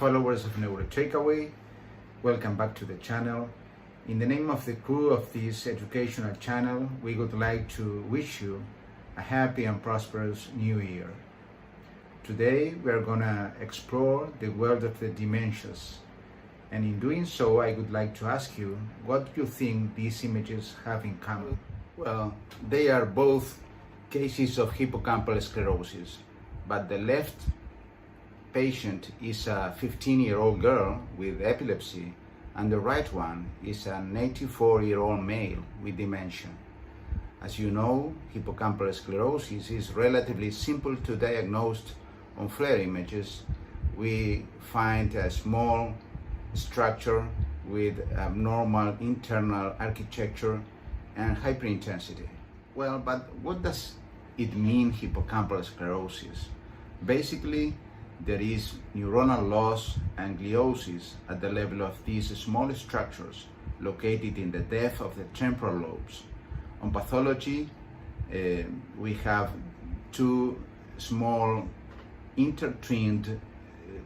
followers of Neuro Takeaway, welcome back to the channel. In the name of the crew of this educational channel, we would like to wish you a happy and prosperous new year. Today we are gonna explore the world of the dementias, and in doing so I would like to ask you what you think these images have in common. Well, they are both cases of hippocampal sclerosis, but the left patient is a 15-year-old girl with epilepsy, and the right one is an 84-year-old male with dementia. As you know, hippocampal sclerosis is relatively simple to diagnose. On FLAIR images, we find a small structure with abnormal internal architecture and hyperintensity. Well, but what does it mean, hippocampal sclerosis? Basically, there is neuronal loss and gliosis at the level of these small structures located in the depth of the temporal lobes. On pathology, we have two small intertwined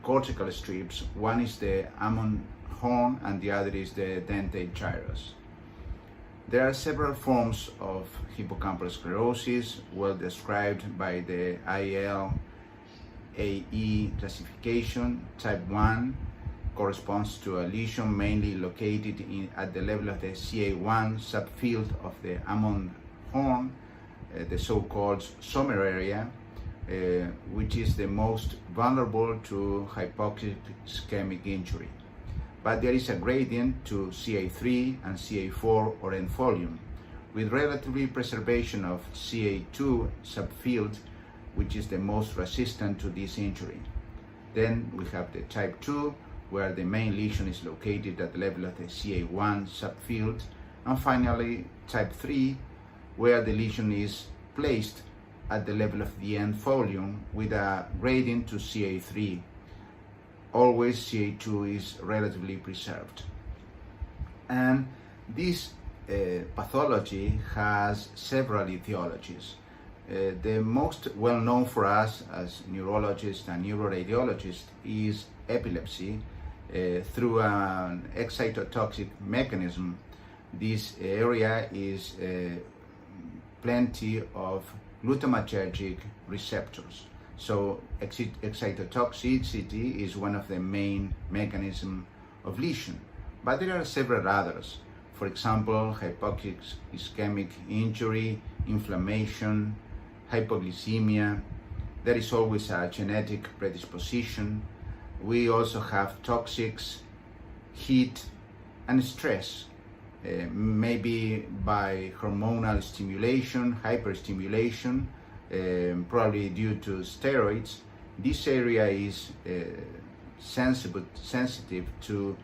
cortical strips. One is the Hammond horn and the other is the dentate gyrus. There are several forms of hippocampal sclerosis, well described by the ILAE classification. Type 1 corresponds to a lesion mainly located at the level of the CA1 subfield of the Hammond horn, the so-called Sommer area, which is the most vulnerable to hypoxic ischemic injury. But there is a gradient to CA3 and CA4 or end volume, with relatively preservation of CA2 subfield, which is the most resistant to this injury. Then we have the type 2, where the main lesion is located at the level of the CA1 subfield, and finally type 3, where the lesion is placed at the level of the end volume with a gradient to CA3. Always CA2 is relatively preserved. And this pathology has several etiologies. The most well known for us as neurologists and neuroradiologists is epilepsy through an excitotoxic mechanism. This area is plenty of glutamatergic receptors. So excitotoxicity is one of the main mechanisms of lesion. But there are several others. For example, hypoxic ischemic injury, inflammation, hypoglycemia. There is always a genetic predisposition. We also have toxics, heat, and stress. Maybe by hormonal stimulation, hyperstimulation, probably due to steroids. This area is sensitive to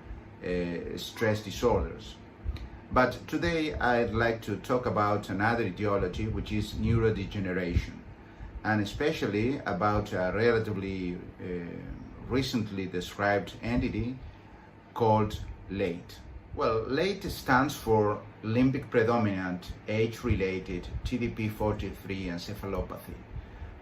stress disorders. But today I'd like to talk about another etiology, which is neurodegeneration, and especially about a relatively recently described entity called LATE. Well, LATE stands for limbic predominant age-related TDP-43 encephalopathy.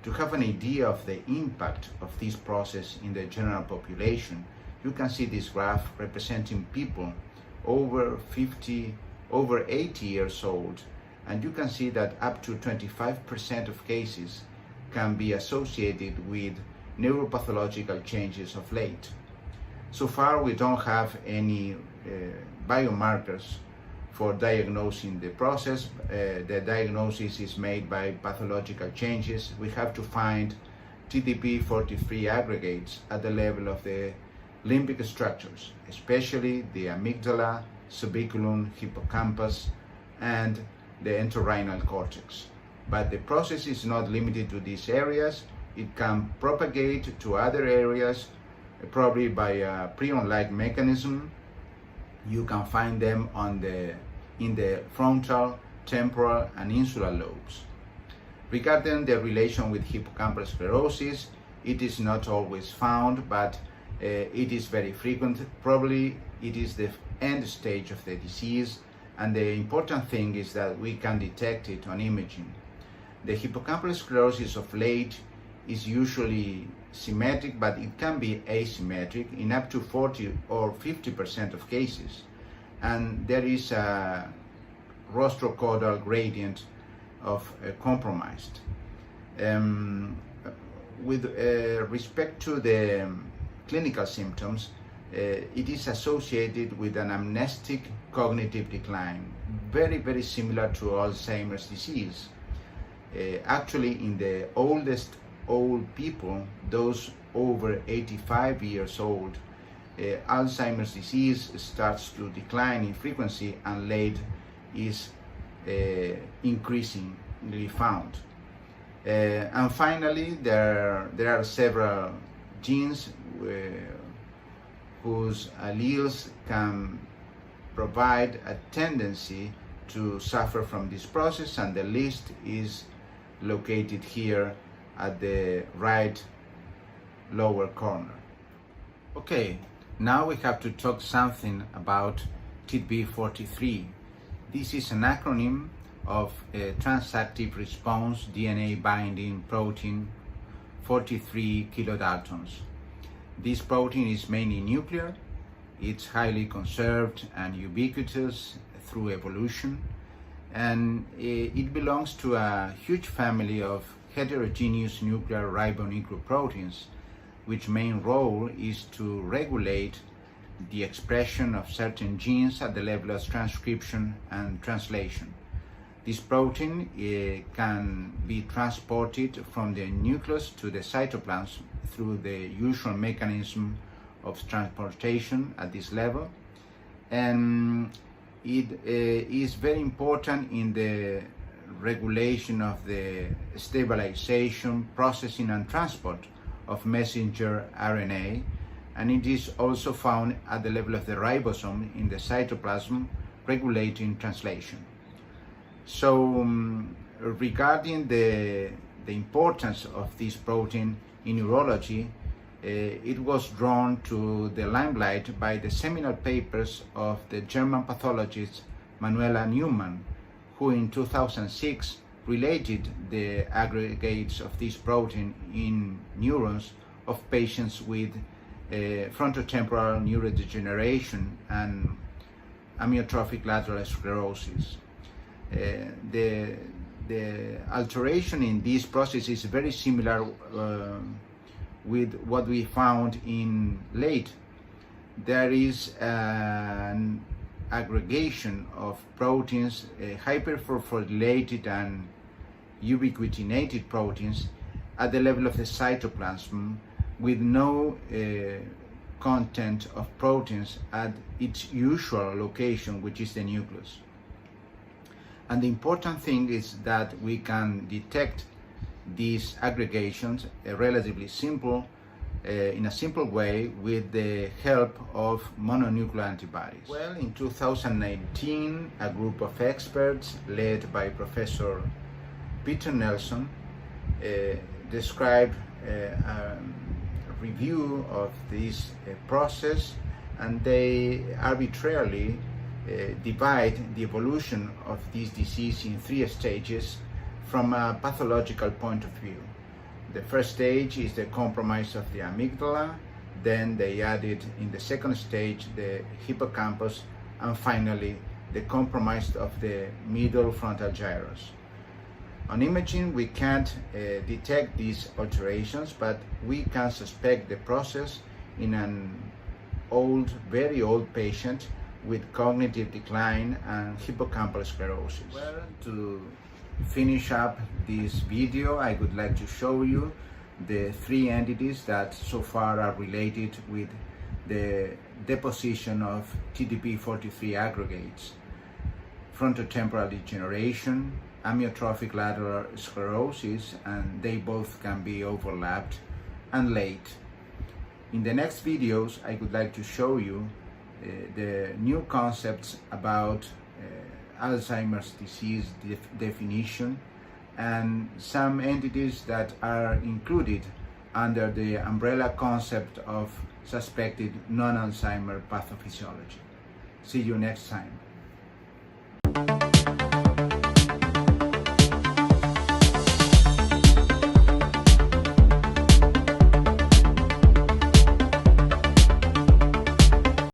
To have an idea of the impact of this process in the general population, you can see this graph representing people over 50, over 80 years old, and you can see that up to 25% of cases can be associated with neuropathological changes of LATE. So far, we don't have any biomarkers for diagnosing the process. The diagnosis is made by pathological changes. We have to find TDP-43 aggregates at the level of the limbic structures, especially the amygdala, subiculum, hippocampus, and the entorhinal cortex. But the process is not limited to these areas. It can propagate to other areas, probably by a prion-like mechanism. You can find them in the frontal, temporal, and insular lobes. Regarding the relation with hippocampal sclerosis, it is not always found, but it is very frequent. Probably it is the end stage of the disease, and the important thing is that we can detect it on imaging. The hippocampal sclerosis of LATE is usually symmetric, but it can be asymmetric in up to 40 or 50% of cases. And there is a rostrocaudal gradient of compromised. With respect to the clinical symptoms, it is associated with an amnestic cognitive decline, very similar to Alzheimer's disease. Actually, in the oldest old people, those over 85 years old, Alzheimer's disease starts to decline in frequency and late is increasingly found. And finally, there are several genes whose alleles can provide a tendency to suffer from this process, and the list is located here at the right lower corner. Okay, now we have to talk something about TDP-43. This is an acronym of transactive response DNA binding protein 43 kilodaltons. This protein is mainly nuclear. It's highly conserved and ubiquitous through evolution, and it belongs to a huge family of heterogeneous nuclear ribonucleoproteins, which main role is to regulate the expression of certain genes at the level of transcription and translation. This protein can be transported from the nucleus to the cytoplasm through the usual mechanism of transportation at this level, and it is very important in the regulation of the stabilization, processing and transport of messenger RNA, and it is also found at the level of the ribosome in the cytoplasm, regulating translation. So regarding the importance of this protein in neurology, it was drawn to the limelight by the seminal papers of the German pathologist Manuela Neumann, who in 2006 related the aggregates of this protein in neurons of patients with frontotemporal neurodegeneration and amyotrophic lateral sclerosis. The alteration in this process is very similar with what we found in late. There is an aggregation of proteins, hyperphosphorylated and ubiquitinated proteins at the level of the cytoplasm, with no content of proteins at its usual location, which is the nucleus. And the important thing is that we can detect these aggregations relatively simple, in a simple way, with the help of mononuclear antibodies. Well, in 2019, a group of experts led by Professor Peter Nelson described a review of this process, and they arbitrarily divide the evolution of this disease in 3 stages from a pathological point of view. The first stage is the compromise of the amygdala, then they added in the second stage the hippocampus, and finally the compromise of the middle frontal gyrus. On imaging, we can't detect these alterations, but we can suspect the process in an old, very old patient with cognitive decline and hippocampal sclerosis. Well, to finish up this video, I would like to show you the 3 entities that so far are related with the deposition of TDP-43 aggregates: frontotemporal degeneration, amyotrophic lateral sclerosis, and they both can be overlapped, and late. In the next videos, I would like to show you the new concepts about Alzheimer's disease definition, and some entities that are included under the umbrella concept of suspected non-Alzheimer pathophysiology. See you next time.